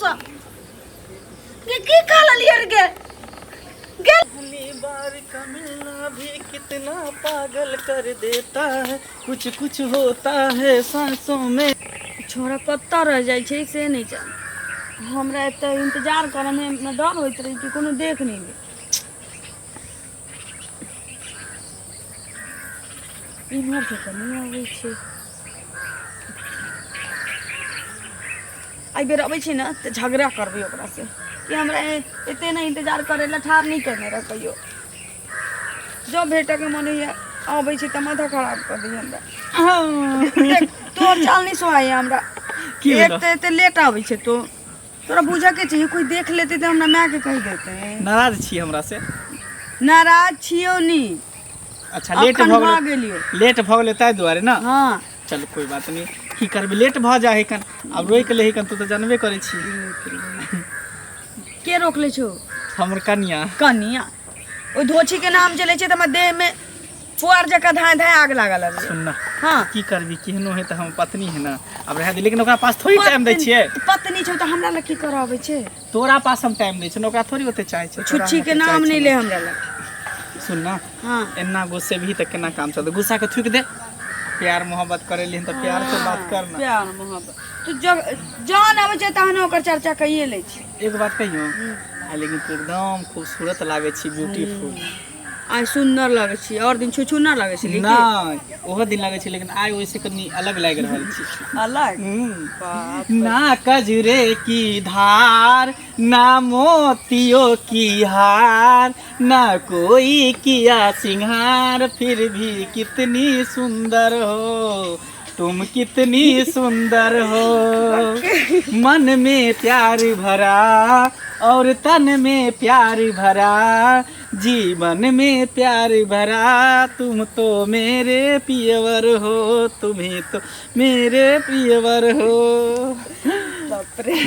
सा की काला लियर गे पहली बार का मिलना भी कितना पागल कर देता है, कुछ कुछ होता है सांसों में। छोरा कत्ता रह जाए छे से नहीं जान हमरा एते इंतजार करे में न डर होइत रही कि कोनो देख नहीं ले इमहर से त नहीं आवे छे आई बेर आवे छे ना त झगड़ा करबे ओकरा से कि हमरा एते ना इंतजार करे ला ठार नहीं करने रह कहियो जो बेटा के मन है आवे छे त माथा खराब कर दी हमरा तोर चाल नहीं सोहाई हमरा एक तो एते लेट आवे छे तो तोरा बुझा के चाहिए कोई देख लेते तो हमरा माँ के कह देते हैं नाराज छी हमरा से? नाराज छियो नी अच्छा लेट भ गेलियो लेट भ गेले ताई दुआरे ना। हां चल कोई बात नहीं की करबे लेट भ जाए कन अब रोइ के लेहि कन तू तो जानबे करे छी। के रोक ले छो? हमर कन्या ओ धोछी के नाम चले छे त हम देह में पुआर जका धाय धाय आग लागल है। सुन ना हां की करबी केहनो है त हम पत्नी है ना अब रह दे लेकिन ओकरा पास थोड़ी टाइम दै छिए। पत्नी छौ त हमरा ल की करावे छे? तोरा पास हम टाइम दै छी ओकरा थोड़ी होते चाहे छे। छुच्छी के नाम नहीं ले हमरा ल। सुन ना हां एना गुस्से भी त केना काम चलते गुस्सा के थूक दे प्यार मोहब्बत करे लेन त प्यार से बात करना। प्यार मोहब्बत तू जान आवे छे तहन ओकर चर्चा कइए ले छी। एक बात कहियो लेकिन तू एकदम खूबसूरत लागे छी ब्यूटीफुल। आज सुंदर लगे छी और दिन छुछु ना लगे छी ना ओहो दिन लगे छी लेकिन आज वैसे कनी अलग लाग रहल छी। अलग बाप ना कजरे की धार ना मोतियों की हार ना कोई किया सिंगार फिर भी कितनी सुंदर हो तुम कितनी सुंदर हो। मन में प्यार भरा और तन में प्यार भरा जीवन में प्यार भरा तुम तो मेरे पियवर हो तुम्हें तो मेरे पियवर हो। बाप रे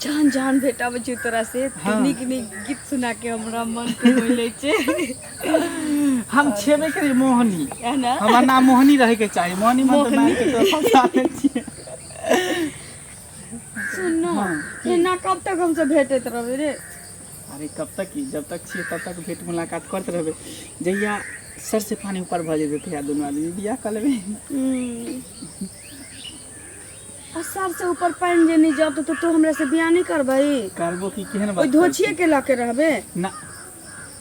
जान जान बेटा बच्चू तोरा से हाँ। निक निक गीत सुना के हमरा मन को होले छे। हम छेबे करी मोहनी है ना हमार नाम मोहनी रहे के चाहिए मोहनी मन तो नाम के तो फंसा दे छिए। सुन ना हाँ, ना कब तक हमसे भेटत रहबे रे? अरे कब तक की जब तक छिए तब तक भेंट मुलाकात करते रहबे जहिया सर से पानी ऊपर भ जेबे तहिया दोनों आदमी बियाह कर लेबे। सर से ऊपर पानी जे नहीं जात तो तू हमरा से बियाह नहीं करबई? करबो की केहन बात ओइ धोछिए के लाके रहबे ना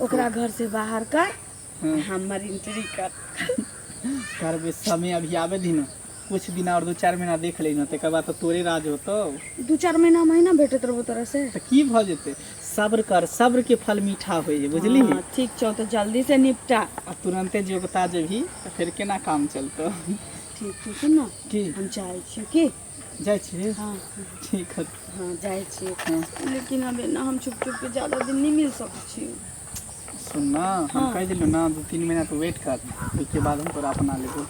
ओकरा घर से बाहर कर हाँ। हमर एंट्री कर करबे समय अभी आवे दिन कुछ दिन और 2-4 महीना देख लेना तकर बाद तो तोरे राज होतो। 2-4 महीना भेटत रहबो तोरा से तो की भ जेते सब्र कर सब्र के फल मीठा होई है बुझली। हाँ, ठीक छौ तो जल्दी से निपटा आ तुरंते जोगता जेभी तो फिर केना काम चलतो। ठीक ठीक सुन ना की हम जाय छी की जाय छी हां ठीक है हां जाय छी हाँ। लेकिन अब ना हम चुप चुप के ज्यादा दिन नहीं मिल सकै छी। सुन ना हम हाँ। कह दिलो ना 2-3 महीना तो वेट कर उसके बाद हम तोरा अपना लेबो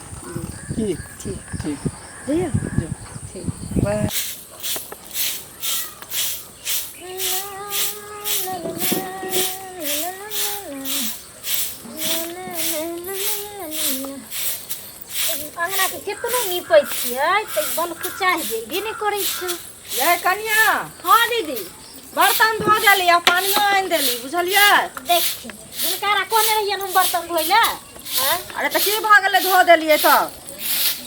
की ठीक ठीक भैया जा। ठीक बस अंगना के कितनो नीपै छियै त बल कुचाह जेबे नहीं करै छै। ये कन्या हां दीदी बर्तन धो देली आ पानियो आनि देली बुझलियै। देखी हुनकारा कोने रहियन हम बर्तन धोइला हैं? अरे त की भ गेलै धो देलियै त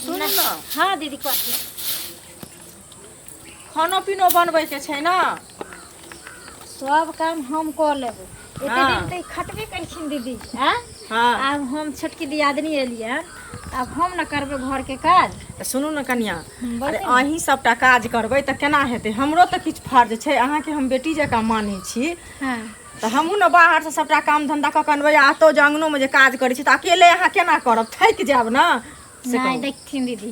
सुन ना हां दीदी कथी खानो पीनो बनबै के छै ना सब काम हम क लेबै एते हाँ। दिन त खटबे करछिन दीदी हैं? हां अब हम छोटकी दियादनी एलियै अब हम न करबै घर के काज। त सुनू ना कन्या बोलते अरे ना। अहीं सबटा काज करबै त केना हेतै हमरो त किछु फर्ज छै अहाँ के हम बेटी जकाँ मानै छी हां त हमहूँ न बाहर से सबटा काम धंधा क के अनबै आतो जे अंगनो में जे काज करै छी त अकेले अहाँ केना करब थाकि जायब ना से नहीं कहू। देखथिन दीदी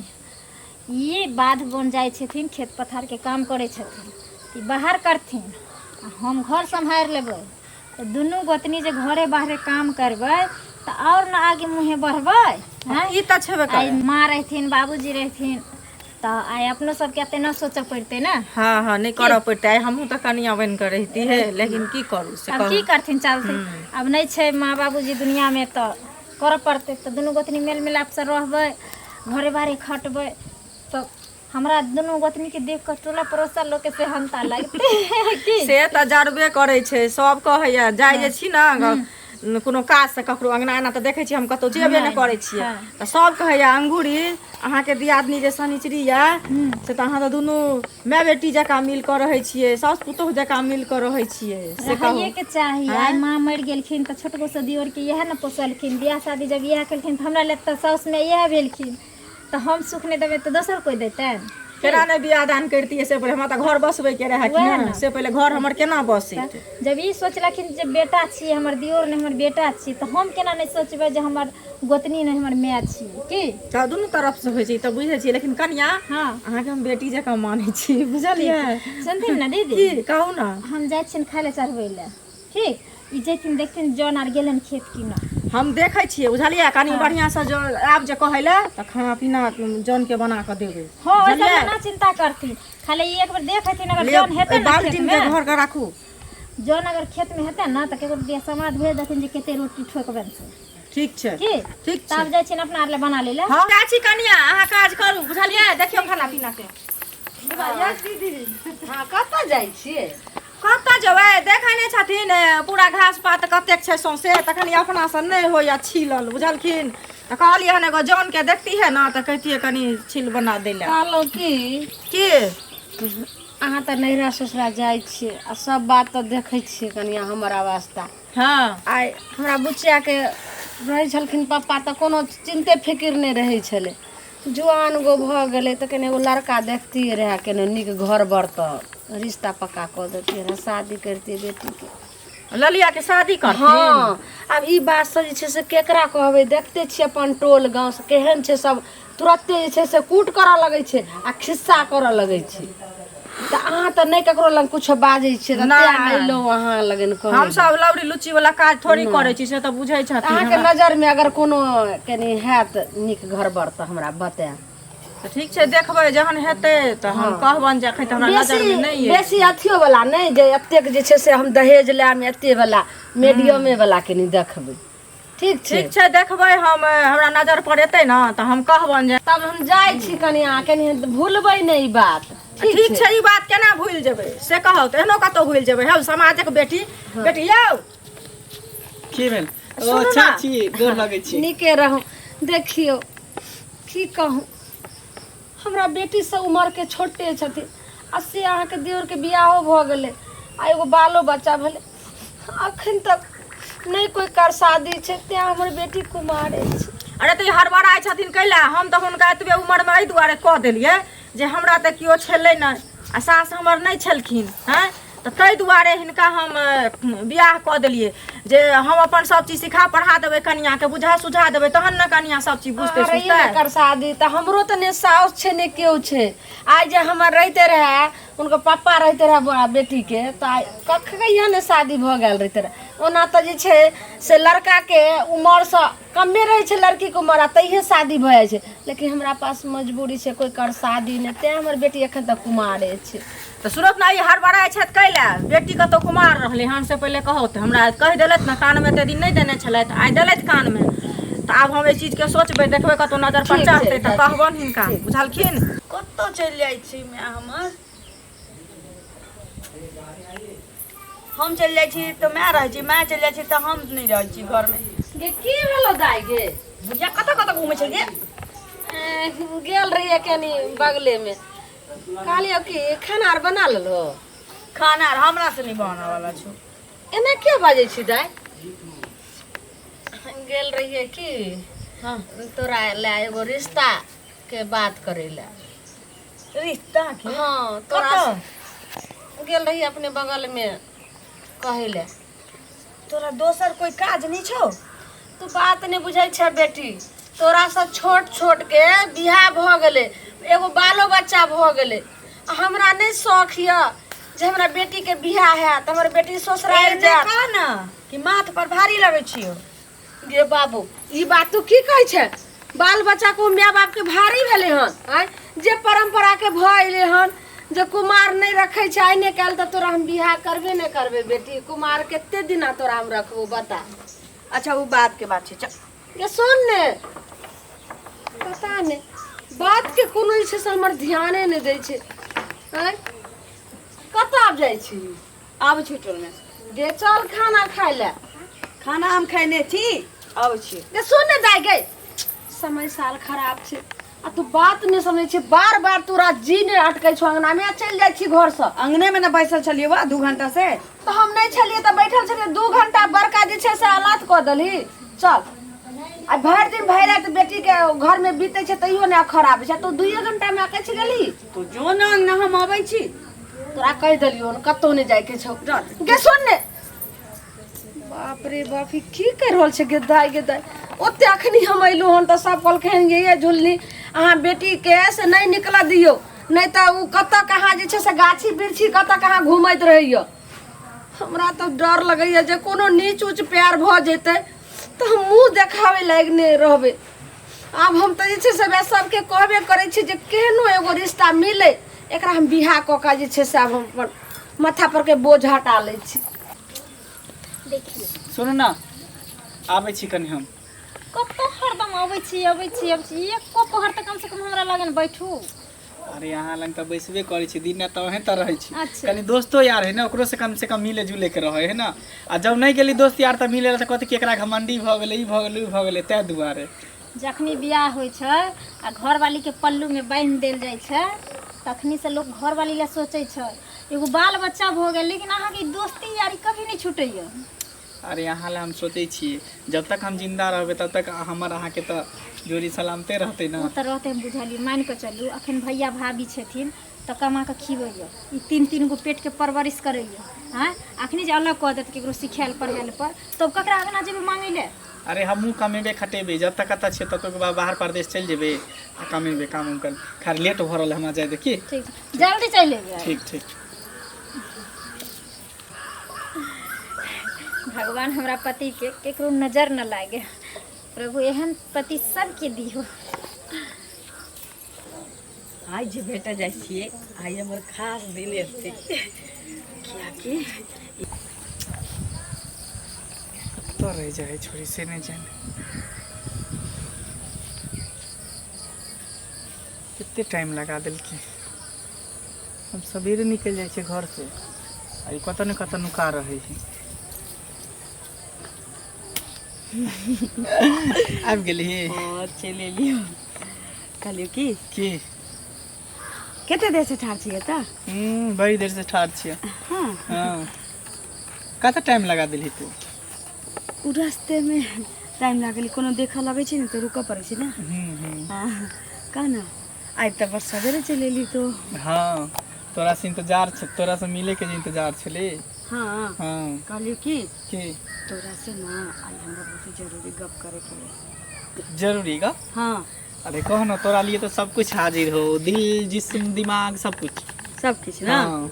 ये बाध बन जाए छथिन खेत पथार के काम करे छथिन ई बाहर करथिन आ हम घर संभाल लेबै तो दुनू गोतनी जे घरे बाहरे काम करबै तो और न आगे मुँहे बढ़बै हैं? ई त छेबे आई करे माँ रहथिन बाबूजी रहथिन तो आई अपनो सबके एते न सोचे पड़ते ना। हाँ हाँ नहीं करऽ पड़तै हमहूँ त कनिया बन के रहती है लेकिन की करू से अब कहू। की करथिन चलथिन अब नहीं छै माँ बाबूजी दुनिया में तो करऽ पड़तै तो दुनू गोतनी मेल मिलाप से रहबै घरे बाहरे खटबै तो हमरा दुनू गोतनी के देख के टोला पड़ोसा लोग के सेहनता लगते की से तऽ जरबे करै छै, सब कहैया जाइ जे छी ने कोनो काज से ककरो अंगना एना तऽ देखै छी हम कतौ जेबे नहि करै छियै तऽ सब कहैया अंगूरी अहाँके दियादनी जे शनिचरी यऽ से तऽ अहाँ तऽ दुनू माय बेटी जकाँ मिल कऽ रहै छियै, साउस पुतोह जकाँ मिल कऽ रहै छियै। से रहैये के चाही। आइ माँ मरि गेलखिन तऽ छोटको से दियोर के इएह ने पोसलखिन, बियाह शादी जब इएह केलखिन तऽ हमरा ले तऽ साउस में इएह भेलखिन, तऽ हम सुख नहीं देबै तऽ दोसर कोई देतै? केना नहि बियाह दान करतियै, से पहिले हमरा तऽ घर बसबै के रहै कि ने, से पहिले घर हमर केना बसित। जब ई सोचलखिन जे बेटा छियै हमर दियोर ने हमर बेटा छियै तऽ हम केना नहीं सोचबै जे हमर गोतनी ने हमर माय छियै की? तऽ दुनू तरफ से होइ छै तऽ बुझै छियै, लेकिन कन्या अहाँके हम बेटी जकाँ मानै छी, बुझलियै? सुनथिन ना दीदी, की कहू ना, हम जाइ छियनि खाय लए चढ़बै लए, ठीक? ई जैथिन देखथिन जौन आर गेलन खेत की ना, हम देखै छियै, बुझलियै? कनी बढ़िया से जो आब जे कहै ले तऽ खाना पीना जौन के बना के देबै। हां ऐसा ना चिंता करथिन, खाली एक बार देखथिन अगर जौन हेतै ना बाल्टीन के घर के राखू, जौन अगर खेत में हेतै ना तऽ केकरो दिया समाद भेज देथिन जे कते रोटी ठोकबन से। ठीक छै, की ठीक छै। तब जाइ छिन अपना आर ले बना ले ले। हां जाइ छी कन्या, अहाँ काज करू, बुझलियै? देखियौ खाना पीना के। यस दीदी। हां कतऽ जाइ छियै? कतऽ जेबै? देखै नहि छथिन पूरा घास पात कतेक छै सौंसे, तखन अपना से नहि होइया छीलल, बुझलखिन? तऽ कहलियै हन एगो जौन के देखती है ना तऽ कहतियै कनी छील बना दै ले। कहलहुँ की अहाँ तऽ नैहरा ससुरा जाइ छियै आ सब बात तऽ देखै छियै कनिया हमर अवस्था। हाँ आइ हमरा बुचियाके रहै छलखिन पप्पा तऽ कोनो चिन्ते फिकिर नहि रहै छलै, जुआन गो भऽ गेलै तऽ कनि एगो लड़का देखतियै रहए, कनि नीक घर बर तऽ रिश्ता पक्का कऽ देतियै रहए, शादी करतियै बेटीके। ललिया के शादी करथिन? हाँ आब ई बात से जे छै से केकरा कहबै, देखते छियै अपन टोल गाँव से केहन छै, सब तुरते जे छै से कूट करऽ लगै छै आ खिस्सा करऽ लगै छै। तऽ अहाँ तऽ नहि ककरो लग कुछ बाजै छियै तऽ अयलहुँ अहाँ लगन कहै। हम सब लौड़ी लुच्ची वाला काज थोड़ी करै छी, से तऽ बुझै छथिन। अहाँके नजर में अगर कोनो कनी हैत नीक घर बर तऽ हमरा बताएब। तऽ ठीक छै, देखबै जहन हेतै तऽ हम कहबनि जे एखन तऽ हमरा नजर में नहि है। बेसी अथियो वाला नहि जे एतेक जे छै से हम दहेज लायब एते वाला, मीडियमे वाला कनी देखबै। ठीक छै, ठीक छै, देखबै हम, हमरा नजर पर एतै ना तऽ हम कहबनि जे। तब हम जाइ छी कनिया, कनी भूलबै नहि ई बात। ठीक छै, ई बात केना भूल जेबै से कहौ, तऽ एहनो कतौ भूल जेबै? हम समाजक बेटी, बेटी यौ की भेल? ओ चाची गोर लगै छी। नीके रहू। देखियो की कहूँ, हमरा बेटी से उम्र के छोटे छथिन, अस्सी अहाँके दियोर के बियाहो भऽ गेलै आ एगो बालो बच्चा भेलै, अखन तक नहीं कोई कर शादी छै, तें हमर बेटी कुमारे छै। अरे तऽ हड़बड़ाइ छथिन कैला? हम तऽ हुनका एतबे उम्र में एहि दुआरे कऽ देलियै जे हमरा तऽ केओ छलै नहि आ सास हमर नहि छलखिन, हैं? तऽ ताहि दुआरे हिनका हम बियाह कऽ देलियै जे हम अपन सब चीज सिखा पढ़ा देबै कनिया के, बुझा सुझा देबै तहन ने कनिया सब चीज बुझते सुझते। कर शादी तऽ हमरो तऽ ने साउस छै ने केओ छै। आइ जे हमर रहिते रहे, उनका पापा रहते रहे बड़ा बेटी के, तऽ कखैया ने शादी भऽ गेल रहिते रहे। ओना तऽ जे छै से लड़का के उम्र से कमे रहै छै लड़की के उम्र, तैहे शादी भऽ जाइ छै, लेकिन हमरा पास मजबूरी छै, कोई कर शादी नहि, तें हमर बेटी एखन तक कुमारे छै। तऽ सुनत ना, ई हड़बड़ाइ छथि कैला? बेटी कतौ कुमार रहलै हन से पहिले कहौ तऽ हमरा कहि देलथि ना, कान में एते दिन नहि देने छलथि, आइ देलथि कान में। तऽ आब हम एहि चीज के सोचबै, देखबै कतौ नजर पर चढ़तै तऽ कहबनि हिनका, बुझलखिन? कतौ चलि जाइ छी माय हमर, हम चलि जाइ छी तऽ माय रहै छी, माय चलि जाइ छी तऽ हम नहि रहै छी घर में। गे की भेलो दाइ गे? बुझिया कतौ कतौ घूमै छै गे? गेल रहिए कनी बगले में, कहलियो कि खाना आर बना लेलो? खाना आर हमरा से नहीं बना वाला छौ। एना क्यों बाजै छी दाइ? गेल रहिए कि हाँ तोरा ले एगो रिश्ता के बात करे ले। रिश्ता के? हाँ तोरा गेल रही अपने बगल में कहे ले। तोरा दोसर कोई काज नहीं छौ? तू बात नहीं बुझै छै बेटी, तोरा से छोट छोट के बियाह भ गेले, एगो बालो बच्चा भ गेले, हमरा नहीं शौक ये जे हमरा बेटी के बियाह है त हमर बेटी ससुराल जाए। कह ना कि माथ पर भारी लगे छियो। गे बाबू ई बात तू की कहै छै? बाल बच्चा को माय बाप के भारी भेले हन, आय जे परंपरा के भइले हन, जे कुमार नहीं रखे छै, आइ ने काल त तोरा हम बियाह करबे नहीं करबे बेटी। कुमार केते दिना तोरा हम रखबो बता? अच्छा वो बात के बात छै, चल ये सुन ने, पता नहीं बात के कोनो जे छै से हमर ध्याने नहि दै छै। आँय कतऽ आब जाइ छी? आबै छी टोल में। गे चल खाना खाय ले। खाना हम खैने छी, आबै छी। गे सुन ने दाय गे, समय साल खराब छै आ तू बात नहीं समझे छे। बार बार तोरा जी ने अटकै छौ अंगना में, चल जाइ छी घर से। अंगने में न बैसल छलिए बा 2 घंटा से। तो हम नहीं छलिए तो बैठल छलिए 2 घंटा, बड़का जे छै से हालात कऽ देली। चल आ भर दिन भर रात बेटी के घर में बीते छे तैयो ने खराब छै। तू 2 घंटा में आके छी गेली। तो जो न अंगना हम आबै छी। तोरा कह देलियो न कतौ नहीं जाय के छौ। गे सुन ने, बाप रे बाप ई की कर रहल छै गे दाय। ओते अखनी हम अइलू हन तो सब कहलखिन ये झुलनी अहाँ बेटी के से नहीं निकल दियो, नहीं तो उ कतऽ कहाँ जे छै से गाछी बिरछी कतऽ कहाँ घूमैत रहियो। हमरा तो डर लगैया जे कोनो नीच उच पैर भ जेतै तो हम मुंह देखावे लायक नहीं रहबे। आब हम तो जे छै से सबके कहबे करै छी जे केहनो एगो रिश्ता मिले, एकरा हम बियाह क के जे छै से आब हम अपन माथा पर के बोझ हटा लै छी। देखिए सुनू ना, आबै छी कनी हम। कतो हरदम आबै छी एको पहर तक कम से कम हमरा लगन बैठू। अरे यहाँ लग तो बैसबे करे छी, दिन तो वहीं तो रहे छी। अच्छा। कनी दोस्तो यार है ना, ओकरो से कम मिले जुले के रहे है ना। आ जब नहीं गेली दोस्त यार तो मिले तो कहते कि एकरा घमंडी भ गेलै, ई भ गेलै, ऊ भ गेलै, तै दुआरे। जखनी बियाह होइ छै आ घरवाली के पल्लू में बांध देल जाइ छै तखनी से लोग घरवाली ला सोचे छै। एगो बाल बच्चा भ गेल लेकिन अहाँ के दोस्ती यारी कभी नहीं छूटैया। अरे यहाँ ला हम सोचे छिए जब तक हम जिंदा रहबे तब तक हमर अहाँ के तो जोड़ी सलामते रहते ना। वो तो रहते हम बुझलिए, मान के चलू अखन भैया भाभी छथिन तो कमा के खिबैया, ई 3-3 गो पेट के परवरिश करैया। हाँ अखनी जे अलग कह देत केकरो सिखायल पढ़ायल पर तब ककरा आगना जेबे मांगे ले। अरे हमहूँ कमेबे खटेबे, जब तक कतऽ छिए तब तक बाहर परदेश चल जेबे आ कमेबे काम उम कर। खैर लेट हो रहल हमरा जाए देखी। ठीक जल्दी चल एबे। ठीक ठीक। भगवान हमरा पति के केकरो नजर न लागे, प्रभु एहन पति सबके दियो। आइ जे बेटा जाइ छिए, आइ हमर खास दिन एते कियाकि तो रह जाए छोरी से नहीं जाने। कितने टाइम लगा दिल की। हम सवेरे निकल जाए छे घर से, आई कत न कत नुका रहे है। आब गेली और चले लियो कहलियो की केते देर से ठाड़ छिए त? बड़ी देर से ठाड़ छिए। हां हां कत टाइम लगा दिली तू? उ रास्ते में टाइम लागल, कोनो देखा लगे छै न तो रुक पड़े छै ना। हां का ना आइ त बस सवेरे चले ली तो। हां तोरा से इंतजार छ, तोरा से मिले के इंतजार छले। हां हां कहलियो की तोरा से ना आई हमरा बहुत जरूरी गप करे के। जरूरी का? हां अरे कहो ना, तोरा लिए तो सब कुछ हाजिर हो, दिल जिस्म दिमाग सब कुछ ना। हाँ।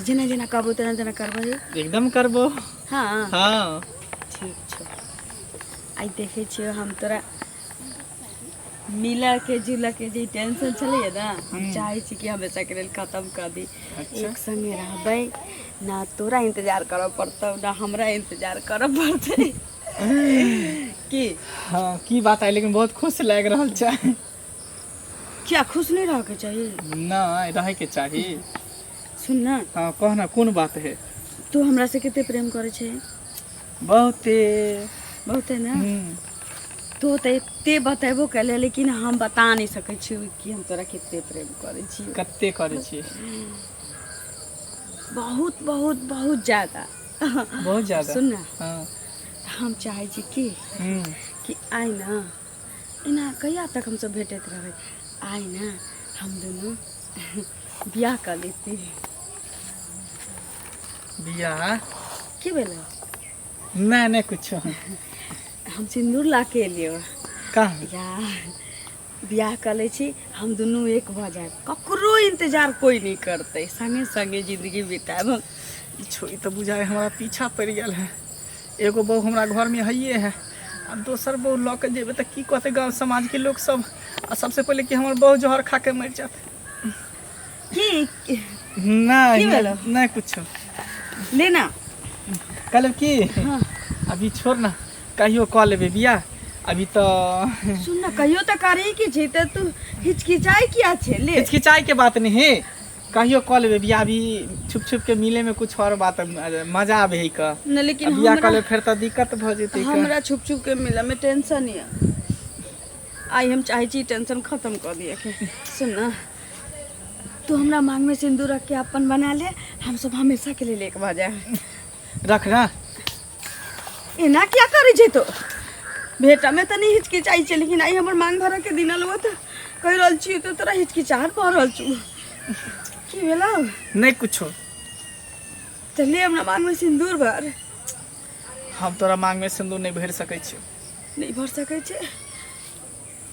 जेना जेना कहबो तेना तेना करबै। एकदम करबो। हाँ हाँ ठीक छो। आई देखे छियो हम तोरा मिला के जुला के जे टेंशन चले ना, हम चाहे छी कि हमेशा के लेल खत्म कर दी। अच्छा। एक संगे रहबै ना, तोरा इंतजार करब पड़तौ ना हमरा इंतजार करब पड़तै। की हाँ की बात है, लेकिन बहुत खुश लग रहा है। क्या खुश नहीं रह के चाहिए? ना रहे के चाहिए। सुन ना। हाँ कहना कौन बात है? तू हमरा से कितने प्रेम करे छे? बहुते बहुते ना। तो ते बतेबो कले, लेकिन हम बता नहीं सके छी कि हम तोरा कितने प्रेम करे छी। कत्ते करे छी? बहुत बहुत बहुत ज्यादा। बहुत ज्यादा। सुन ना। हाँ हम चाहे छी कि आई ना इना कहिया तक हम सब भेटत रहबै, आई ना हम दोनों बियाह कर लेते। बियाह की भेलै? नहीं कुछ। हम सिंदूर ला के लियो कहाँ यार बियाह कर ले छी, हम दोनों एक भ जाए, ककरो इंतजार कोई नहीं करते, संगे संगे जिंदगी बिताब। छोड़ी तो बुझाए हमारा पीछा पड़ गया है। एगो बहू हमारा घर में हइये है, आ दोसर बहू ल के जेबे तो की कहते गांव समाज के लोग सब। आ सबसे पहले कि हमार बहू जहर खा के मर जात। की नहीं कुछ लेना कल की। हाँ। अभी छोड़ ना, कहियो कह लेबे बियाह, अभी तो सुन ना कहियो तो करी की छी त तू हिचकिचाई किया छे ले हिचकिचाई के बात नहीं है, कहियो कॉल लेबे बियाह भी छुप छुप के मिले में कुछ और बात मजा आवे है का। न लेकिन बियाह हमरा कॉल फिर तो दिक्कत भ जेतै का। हमरा छुप छुप के मिला में टेंशन है। आई हम चाहे छी टेंशन खत्म कर दिए के। सुन ना तू हमरा मांग में सिंदूर रख के अपन बना ले, हम सब हमेशा के लिए लेके भाजा रख ना। एना क्या करे जे तो बेटा में तो नहीं हिचकिचाई छे, लेकिन आई हमर मांग भर के दिन लवा तो कह रहल छी तो तोरा हिचकिचाहट भ रहल छु की भेला नहीं कुछो। चलिए हमरा मांग में सिंदूर भर। हम तोरा मांग में सिंदूर नहीं भर सकै छी। नहीं भर सकै छे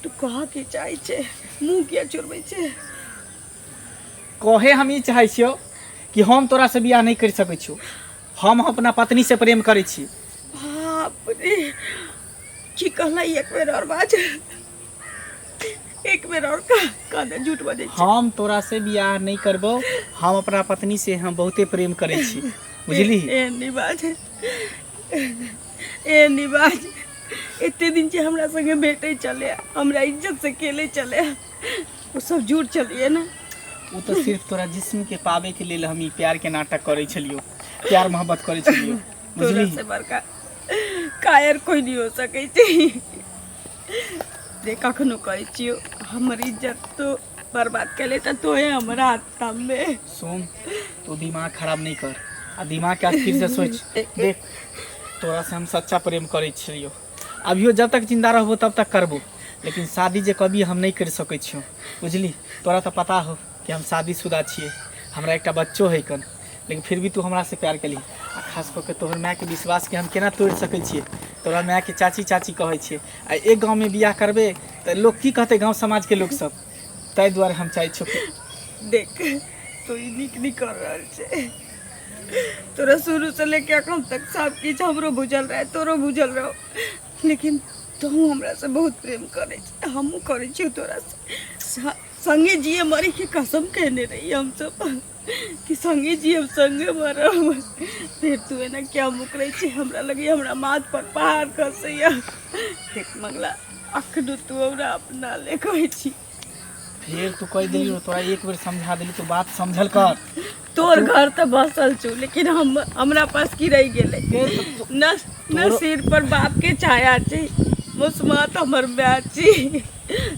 तू कहा के चाहे छे, मुंह किया चुरबै छे। कहे हम ई चाहे छियो कि हम तोरा से बियाह नहीं कर सकै छी, हम अपना पत्नी से प्रेम करै छी। बाप रे की कहला एक बेर और बात, एक बेर और का झूठ बजे छी। हम तोरा से बियाह नहीं करबो, हम अपना पत्नी से हम बहुते प्रेम करै छी, बुझली। ए निबाज ए निबाज इतने दिन से हमरा संगे भेटे चले, हमरा इज्जत से केले चले, वो सब झूठ चलिए ना। वो तो सिर्फ तोरा जिस्म के पावे के लिए हम ई प्यार के नाटक करै छलियो, प्यार मोहब्बत करै छलियो, तोरा बुझली। से बड़का कायर कोई नहीं हो सकै छै। देख कखनो कहै छियो हमर इज्जत तो बर्बाद केले त तोहे हमरा हाथ में। सुन तू दिमाग खराब नहीं कर, आ दिमाग के फिर से सोच। देख तोरा से हम सच्चा प्रेम करै छलियो, अभियो जब तक जिंदा रहबो तब तक करबो, लेकिन शादी जे कभी हम नहीं कर सकै छियो, बुझली। तोरा तो पता हो कि हम शादीशुदा छिए, हमरा एकटा बच्चो है कन, लेकिन फिर भी तू हमरा से प्यार केली। आ खास कऽ के तोहर माय के विश्वास के हम केना तोड़ सकै छिए। तोरा माय के चाची चाची कहै छिए, आ एक गाँव में बियाह करबे तो लोग की कहते, गाँव समाज के लोग सब। ताहि दुआरे हम चाहे छो देख तो ई निक नहीं कर रहल छै। तोरा शुरू से लेके अखन तक सब किछ हमरो बुझल रहे, तोरो बुझल रहो, लेकिन तू हमरा से बहुत प्रेम करे छी, हमहू करे छी तोरा से। संगे जिए मरे के कसम कहने रही हम सब कि संगे जिए संगे मरब। फिर तू है ना क्या मुकरे छी, हमरा लगे हमरा माथ पर पहाड़ खसैया। देख मंगला अखनो तू हमरा अपना ले कहै छी। फिर तू कह दिली, तोरा एक बेर समझा दिली, तू बात समझल कर। तोर घर तो बसल छु, लेकिन हमरा पास की रह गेले न न सिर पर बाप के छाया छै, मुस्मात हमर बाची।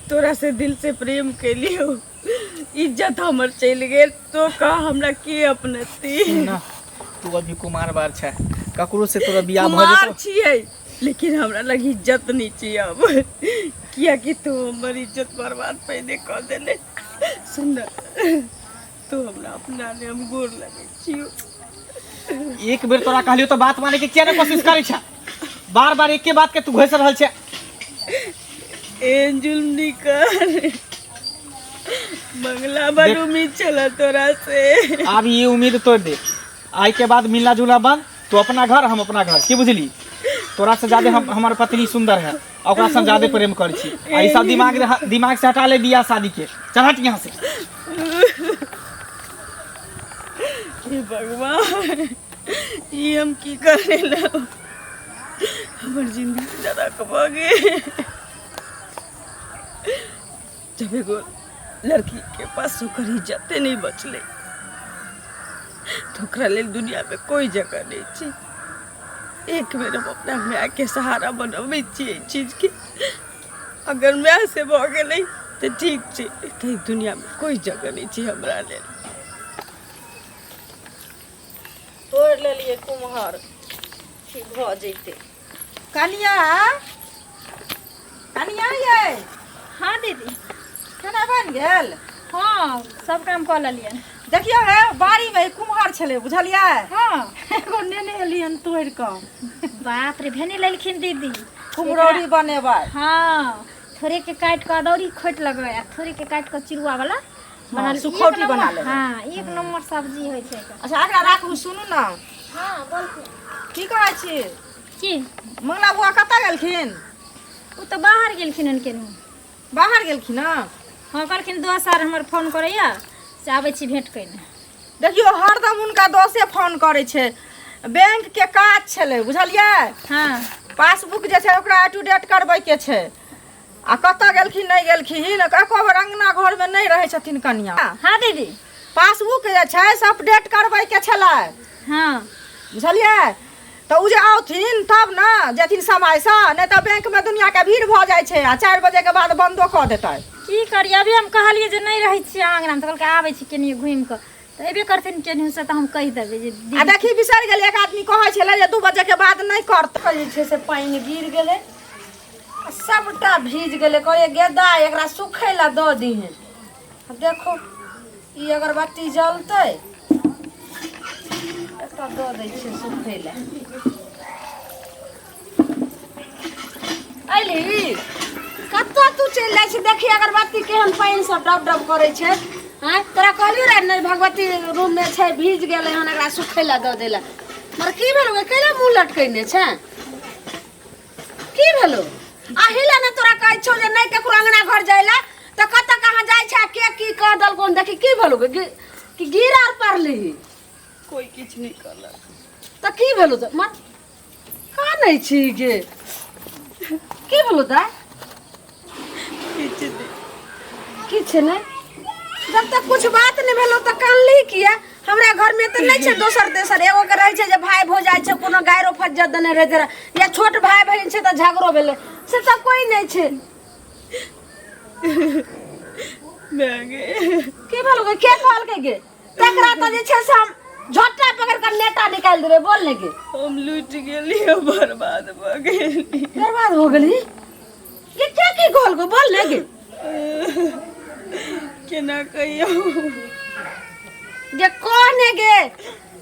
तोरा से दिल से प्रेम के लियो, इज्जत हमर चल गेल तो का हमरा के अपनती। ना तू अभी कुमार बार छै, ककरो से तोरा बियाह भ कुमार जेतो। छियै लेकिन हमरा लगी इज्जत नहीं चाहिए अब, किया कि तू हमर इज्जत बर्बाद पहले कर देले। सुन तू हमरा अपना ले हम गोर लगे छियो। एक बेर तोरा कहलियो तो बात माने के किया ने कोशिश करै छै, बार बार एके बात के तू घोष रहल छै। एन जुल्म नहीं कर, मंगला बड़ उम्मीद चला तोरा से। अब ये उम्मीद तोड़ दे, आज के बाद मिलना जुलना बंद। तू अपना घर, हम अपना घर, की बुझली। तोरा से ज्यादा हमार पत्नी सुंदर है, ओकरा से ज्यादा प्रेम कर छी। आई सब दिमाग से हटा ले बियाह शादी के, चल हट यहाँ से। हे भगवान ये हम की करे लो, हमर जिंदगी ज्यादा कबागे। जब एगो लड़की के पास ओकर इज्जते नहीं बचले तो ओकरा लेल दुनिया में कोई जगह नहीं छै। एक बेर हम अपना माय के सहारा बनबै छियै चीज के, अगर माय से भ गेलै तो ठीक छै, तो दुनिया में कोई जगह नहीं छै हमरा लेल। तोड़ लेलिए कुम्हार ठीक भ जैते। कनिया कनिया ये हाँ दीदी। खाना बन गेल? हाँ सब काम कऽ लेलियै। देखियो हे बाड़ी में कुम्हार छले, बुझलियै। हाँ एगो नेने एलियन तोड़ क। बाप रे भेनी लेलखिन दीदी। कुम्हरौरी बनेबै। हाँ थोड़े के काट के अदौरी खोट लगबै, आ थोड़े के काट के चिरुआ वाला हाँ, सुखौटी बना लेबै। हाँ एक नंबर सब्जी होइ छै। अच्छा एकरा राखू, सुनू ना हाँ बोल की कहै छी। की मंगला बुआ कतऽ गेलखिन? ओ तऽ बाहर गेलखिन उनके नु। बाहर गेलखिन ना? हाँ कहलखिन दोस्त आर हमर फोन करैया से आबै छी भेंट करै। देखियो हरदम उनका दोसे फोन करे छै, बैंक के काज छले, बुझलियै। हाँ पासबुक जे छै ओकरा अप टू डेट करबै के छै आ कतऽ गेलखिन नहीं गेलखिन एको बेर अंगना घर में नहीं रहे छथिन कनिया। हाँ दीदी। पासबुक जे छै से अपडेट करबै के छलै। हाँ बुझलियै तो उ जे आउथिन तब ना जेथिन समय से, नहीं तो बैंक में दुनिया के भीड़ भ जाय छै आ 4 बजे के बाद बंदो क देतै। की करिए अभी हम कहलिए जे नहीं रहे छी आंगना में तो कहलकै आबै छी केनियो घुमि के तो एबे करथिन केनियो से तो हम कहि देबै जे आ देखी बिसरि गेल एक आदमी कहै छलै जे 2 बजे के बाद नहीं करतै। जे छै से पानि गिर गेलै आ सबटा भीज गेलै। कहलिए गेदा एकरा सुखै ला दऽ दीहे। देखो ई अगरबत्ती जलतै एकटा दऽ दै छियै सुखै ला। अइली कतऽ तू चलि जाइ छी? देखी अगरबत्ती केहन पानि सब डब डब करै छै। हाँ तोरा कहलियो रे नहीं भगवती रूम में छै भीज गेलै हन एकरा सुखै ला दऽ देला। मगर की भेलो कैला मुँह लटकैने छै? की भेलो? आहिला ने तोरा कहै छौ जे नहीं केकरो अंगना घर जाइला तो कतऽ कहाँ जाइ छै के की कह दल कोन देखी की भेलो कि गिर आर पड़ली? कोई किछ नहीं करला तो की भेलो तो मत का नहीं छी गे की भेलो ता? किछ नहीं जब तक कुछ बात नहीं भेलो तो कानली किया? हमरा घर में तो नहीं छै दोसर तेसर एगो के रहे छै जे भाई भो जाय छै कोनो गायरो फज्जत देने रहे तेरा या छोट भाई बहन छै तो झगड़ो भेले से तो कोई नहीं छै। बेगे की भेलो गे के कहल के गे तकरा तो जे छै से हम झोटा पकड़ कर नेटा निकाल देबे बोल ने गे। हम लूट गेली बर्बाद भ गेली। बर्बाद हो गेली ये क्या की कहल गो बोल ने गे। केना कहियो जे कहने गे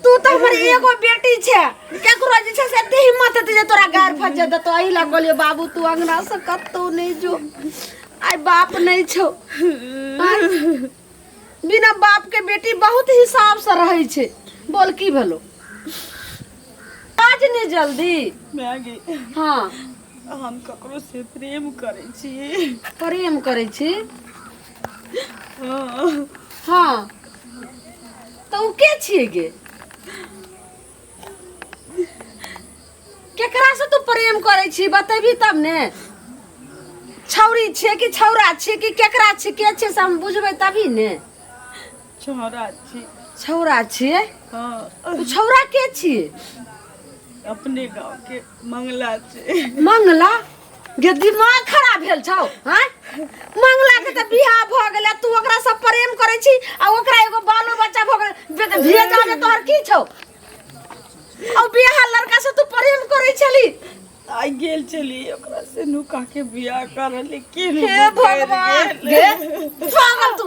तू तो हमर एगो बेटी छै केकरो जे छै से एते हिम्मत हेतै जे तोरा गायर फज्जत देतो। एही ला कहलियो बाबू तू अंगना से कत्तो नहीं जो आइ बाप नहीं छौ। बिना बाप के बेटी बहुत हिसाब से रहै छै। बोल की भेलो? आज नहीं जल्दी मैगी हाँ हम ककरो से प्रेम करै छी। प्रेम करै छी? हाँ हाँ तो उ के छिए गे? केकरा से तू प्रेम करै छी बतेबी तब ने। छौरी छिए कि छौरा छिए कि केकरा छिए के छिए से हम बुझबै तभी ने। छोरा छी। छौरा छिए? हाँ तू छौरा के छिए? अपने गांव के मंगला छै। मंगला गे दिमाग खराब भेल छौ? हाँ मंगला के त बियाह भ गेलै तू ओकरा से प्रेम करै छी आ ओकरा एगो बालो बच्चा भ गेलै भेजा जे तोहर की छौ? औ बियाह लड़का से तू प्रेम करै छली? आई गेल चली ओकरा से नुका के बियाह कर लेकिन हे भगवान गे पागल तू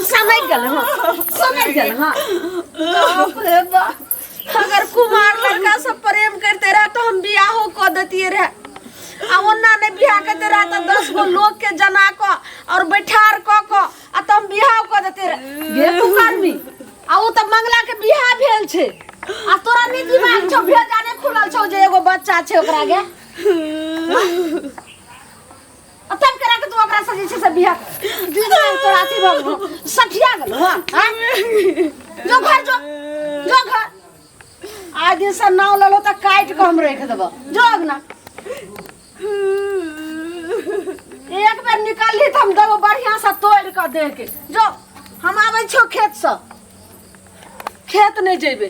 समझ गेल। हां समझ गेल। हां बाप रे बाप अगर कुमार लड़का से प्रेम करते रहा तो हम बियाहो क देतिए रहे आ ओन्ना ने बियाह करते रहा तो 10 गो लोग के जना क और बैठार क आ तो हम बियाह क देते रहे। गे तू कर्मी आ ओ तो मंगला के बियाह भेल छै आ तोरा नी दिमाग छौ भेजा ने खुलल छौ जे एगो बच्चा छै ओकरा गे। तब करा के तू ओकरा से जे छै से बियाह दिमाग तोरा अथी भ गेल सठिया गेल। हां जो घर जो घर आज दिन से नाव ललो त काट के हम रख देबो जो अगना एक बार निकाली त हम देबो बढ़िया से तोड़ के दे के जो हम आबै छौ खेत से। खेत नहीं जेबे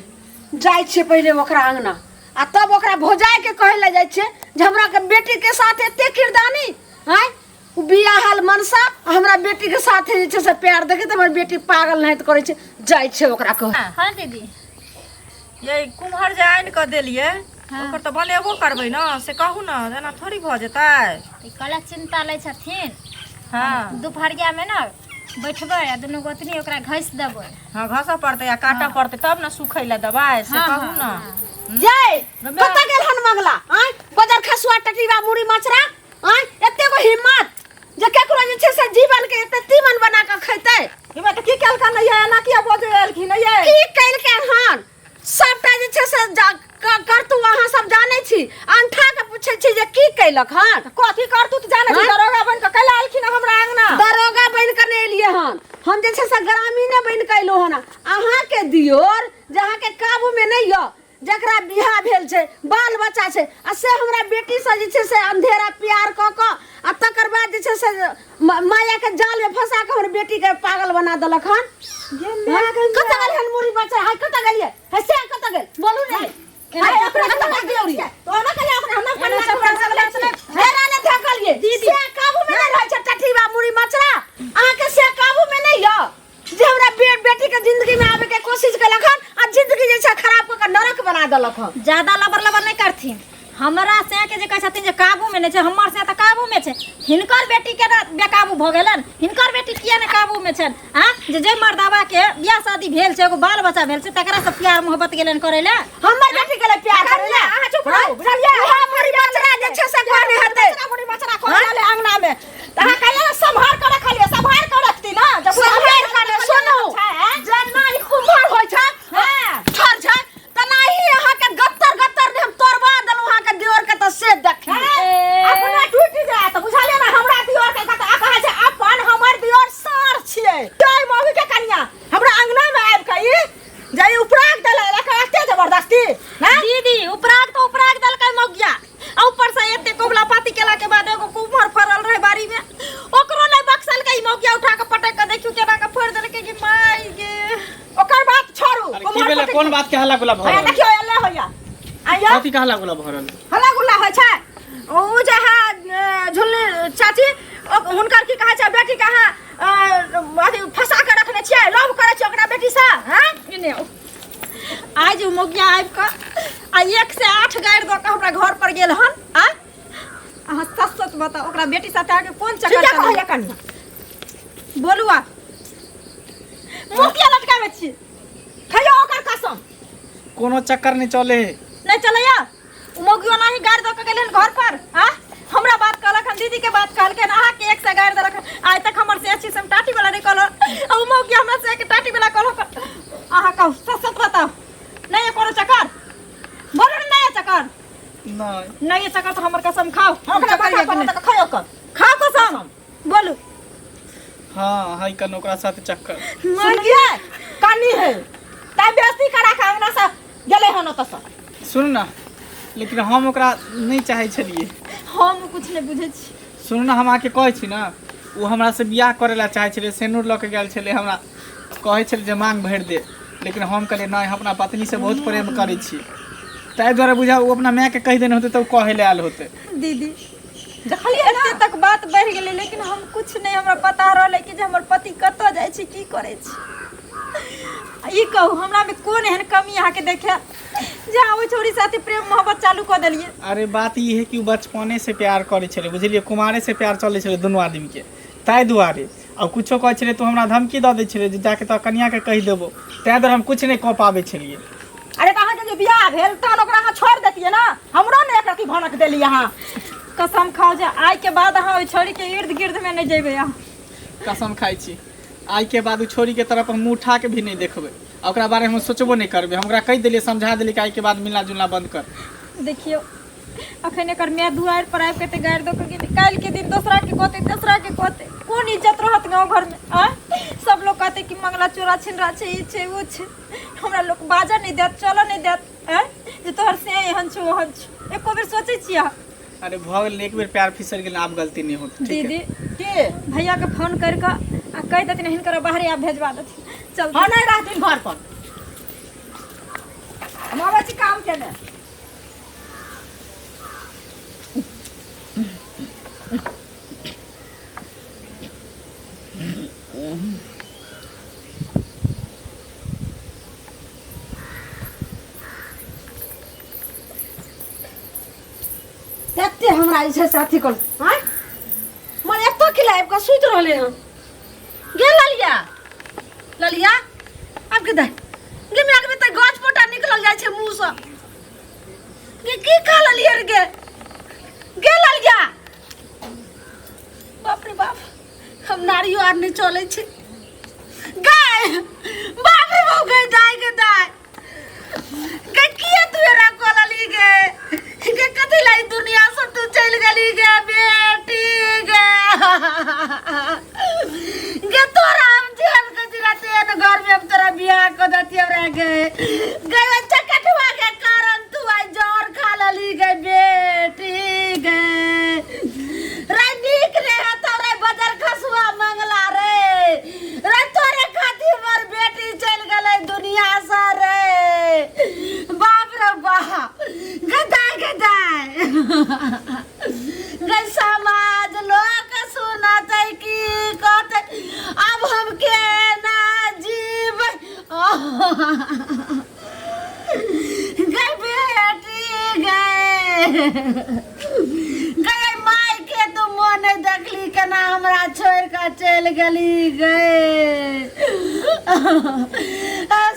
जाय छे पहले ओकरा अंगना आ तब ओकरा भोजाय के कहे ले जाय छे जे हमरा के बेटी के साथ एते किरदानी हैं बियाहल मनसा हमरा बेटी के साथ जे छे से प्यार देखे त हमर बेटी पागल नहीं त करे छे जाय छे ओकरा कह। हाँ दीदी ये कुम्हर जे आइन क देलिए ओकर त बलेबो करबै न से कहू न एना थोड़ी भ जेतै। कला चिंता ले छथिन। हाँ दोपहरिया में ना बैठबै आ दुनू गोतनी ओकरा घस देबै। हाँ घासा पड़तै या काटा पड़तै तब न सुखै ले दबाई से कहू न। जय कत गेल हन मंगला हैं बजार खसुआ टटीवा मुड़ी मचरा हैं एते गो हिम्मत जे केकरो जे छे से जीवन के एते तीमन बना के खैतै। इमे त की कैल का नहीं है ना किया बोझ एलखिन ये की कैल के हन सबटा जे छे से कर तू वहां सब जानै छी अंठा के पूछै छी जे की कैलक हन कथी कर तू त जानै छी दरोगा बन के कैला आलखिन हमरा अंगना। दरोगा बन के ने एलिए हन हम जे छे से ग्रामीण बन के अइलो हन। अहाँ के दियोर जहां के काबू में नहीं य जकरा बियाह भेल छै बाल बच्चा छै आ से हमरा बेटी से जे छै से अंधेरा प्यार क क आ तकर बाद जे छै से माया के जाल में फंसा के हमर बेटी के पागल बना देलक हन कत गेल हन मुरी बच्चा हाय कत गेलिए है से कत गेल बोलू ने हाय अपना कत गेल तो हमरा कहे अपना हमरा हेरा ने थकलिए दीदी से काबू में नहीं रह छै टठीबा मुरी मचरा आहा के से काबू में नहीं य जे हमरा बेटी के जिंदगी में आवे के कोशिश कलक हन आ जिंदगी जे छै खराब क के नरक बना देलक हन ज्यादा लबर लबर नहीं करथिन हमरा से के जे कहै छथिन जे काबू में नहीं छै हमर से त काबू में छै हिनकर बेटी के बेकाबू भ गेलन हिनकर बेटी किया ने काबू में छन हां जे मर्दावा के बियाह शादी भेल छै एगो बाल बच्चा भेल छै तकरा से प्यार मोहब्बत गेलन करे ले हमर बेटी के प्यार करे ले अहाँ चुप रहू बुझलिए ओहा मुरी मचरा जे छै से घर में हते मुरी मचरा खोल ले अंगना में त अहाँ कहले संभार के रखलिए संभार के रखती ना जब संभार के सुनो जना ई कुमार होय छै हां ठर छै तनाही अहाँ के गत्तर गत्तर ने हम तोड़वा देलु अहाँ के दियोर के त से देखी अपना टूट जाए त बुझाले ना हमरा दियोर के कत कहा छै अपन हमर दियोर सार छियै तै मौगी के कन्या हमरा अंगना में आब के ई जे उपराग देले रखते जबरदस्ती ना दीदी उपराग तो उपराग दल के मौगिया आ ऊपर से एते कोबला पाती केला के बाद एगो कुमर फरल रहे बारी में ओकरो नहीं बक्सल के मौगिया उठा के पटक के देखियो केना के फोड़ देल के माई गे ओकर बात छोड़ू की बेला कोन बात के हल्ला गुला भरल देखियो एले होया आइयो कथि के हल्ला गुला भरल हल्ला गुल्ला होय छै ओ जे है झुल्ली चाची हुनकर की कहै छै बेटी के अहाँ अथी फंसा के रखने छियै लव करे छियै ओकरा बेटी से हैं इने आज मौगिया आबि के आ 1 से 8 गाड़ द के हमरा घर पर गेल हन आ अहाँ सच सच बताओ ओकरा बेटी साथे आके कोन चक्कर ठीक कहैया कन्या बोलू आ मुखिया लटकावे छी खइयो ओकर कसम कोनो चक्कर नहीं चले नहीं चलैया मौगिया नाही गाड़ द के गेलन घर पर आ हमरा बात कहलक हम दीदी के बात कहलके अहाँ के 1 से गाड़ देलक आज तक हमर से अच्छी सम टाटी वाला नहीं कहलो अब मौगिया हमरा से के टाटी वाला कहलो अहाँ कहू सच सच बताओ नहीं है कोनो चक्कर बोलो नहीं है चक्कर नहीं है चक्कर तो हमर कसम खाओ ओकरा बात के खइयो कर खाओ कसम बोलू हां हाई कन ओकरा साथ चक्कर सुनिए कानी है ता बेइज्जती करा के अंगना से गेले हन त सुन ना लेकिन हम ओकरा नहीं चाहे छलिए हम कुछ नहीं बुझे छी सुन ना हम आके कहै छी ना वो हमरा से बियाह करे ला चाहे छले सेनुर ल के गेल छले हमरा कहै छले जे मांग भर दे लेकिन हम कहले नहीं हम अपना पत्नी से बहुत प्रेम करै छी ताहि द्वारा बुझा वो अपना माय के कह देने होते तब कहे ले आल होते दीदी देखलिए एते तक बात बढ़ गेलै लेकिन हम कुछ नहीं हमरा पता रहले कि जे हमर पति कतौ जाय छी की करे छी ई कहू हमरा में कोन एहन कमी अहाँ के देखे जहाँ वो छोरी साथे प्रेम मोहब्बत चालू कर दिलिए अरे बात ये है कि वो बचपने से प्यार करे छले बुझलिए कुमारे से प्यार चले छले दोनों आदमी के ताहि दुआरे और कुछो कहे छले तो हमरा धमकी द दे छले जे जाके तो कन्या के कह देबो ताहि द्वारे हम कुछ नहीं कह पाबे छलिए अरे कहां के जे बियाह भेल त ओकरा अहाँ छोड़ देतिए ना हमरो ने एकरा की भनक देली अहाँ कसम खाओ जे आज के बाद अहाँ ओइ छोरी के इर्द गिर्द में नहीं जेबे अहाँ कसम खाई छी आज के बाद उ छोरी के तरफ हम मुंह उठा के भी नहीं देखबे ओकरा बारे में सोचबो नहीं करबे हमरा कह देलिए समझा देलिए कि आज के बाद मिलना जुलना बंद कर देखियो अखन एकर मैं दुआर पर आबि के ते गाड़ दो के काल के दिन दूसरा के कहते कोन इज्जत रहत गांव घर में आ सब लोग कहते कि मंगला चोरा छिनरा छे ई छे वो छे हमरा लोग बाजा नहीं देत चलो नहीं देत हैं जे तोहर से एहन छो ओहन छो एको बेर सोचे छिया अरे भ गेल एक बेर प्यार फिसल गेल अब गलती नहीं होत दीदी के भैया के फोन कर के आ कह देथिन हिनकर बाहर आप भेजवा देथिन चल हां नहीं रहथिन घर पर हम आबै छी काम के ने देखते हमरा ई छै साथी कोन हां मन एतो खिलाइब का सुत रहले हन गे ललिया अब के दे गे मिया के त गाछ पोटा निकलल जाय छै मुंह से गे की खा ललिया गे ललिया बाप रे बाप हम नारियो आर नहीं चले छै गाय बाप रे बाप दाय गे किए तू एरा कोलली गे कथि लाई दुनिया से तू चल गली गे बेटी गे तोरा हम जेल के जिराते न घर में हम तोरा बियाह कर दती हमरा गे बच्चा कटवा के का गई समाज लोग सुनत कि कहते अब हम के ना जीव गई बेटी गई माई के तो मन देखली केना हमरा छोड़ के चल गली गए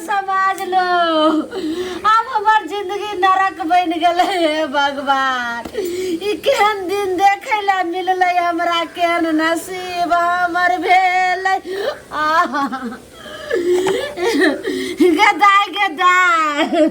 समाज लो अब हमार जिंदगी नरक बन गले भगवान ई केहन दिन देखे ला मिलले हमरा केहन नसीब हमर भेल गदाई गदाई